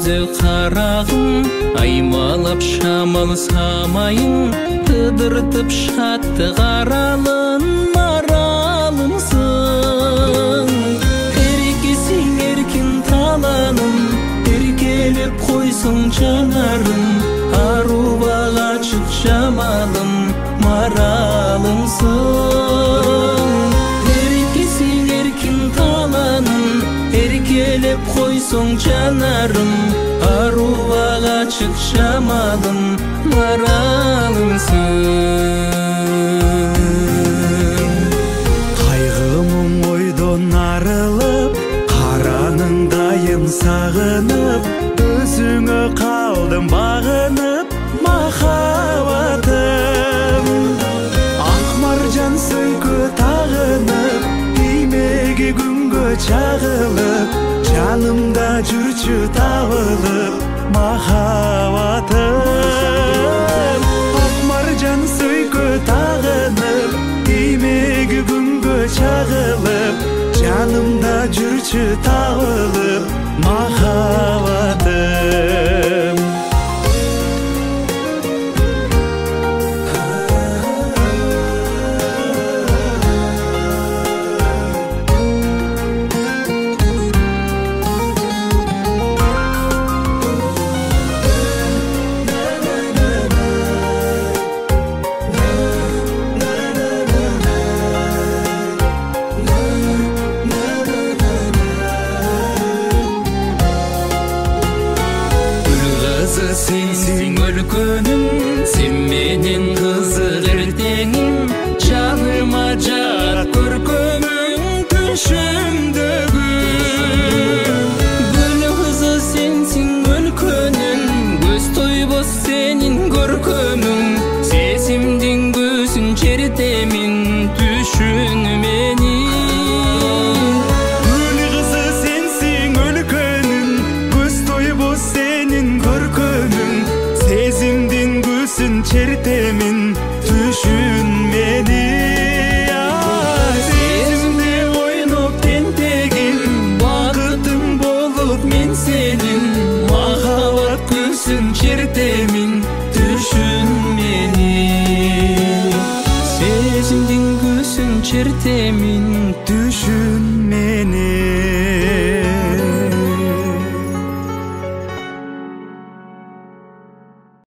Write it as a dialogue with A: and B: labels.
A: көзі қарағым, аймалап шамал самайын, тыдыртып шатты қаралын маралымсың. Еркесің еркін таланым, еркелеп қойсың жанарым, аруға қачып жамалым маралымсың. Еркесің еркін таланым, еркелеп қойсың жанарым, аруға қачып жамалым маралымсың.
B: Қайғымың ойдан арылып, қараныңдайым сағынып, өзіңе қалдым бағынып махаббатым. Ақ маржан сөйкі тағынып, тимеге күнге чағылып, жанымда жүрчү табылып махаббатым. Ақ маржан сөйкі тағынып, тимеге күнге чағылып, жанымда жүрчү табылып махаббатым.
A: Sensin өлкөнүм, sen менен кызык эртеңим, жаныма жат көркөмүң түшүмдөгү. Гүл кызы sensin өлкөнүм, көз тойбос сенин көркөмүң, сезимдин көзүн чертемин түшүн мени.
B: Çertemin düşün beni,
A: Сезимде ойноп тентегим, бакытым болуп мен сенин, махаббат көзүн чертемин түшүн мени. Сезимдин көзүн чертемин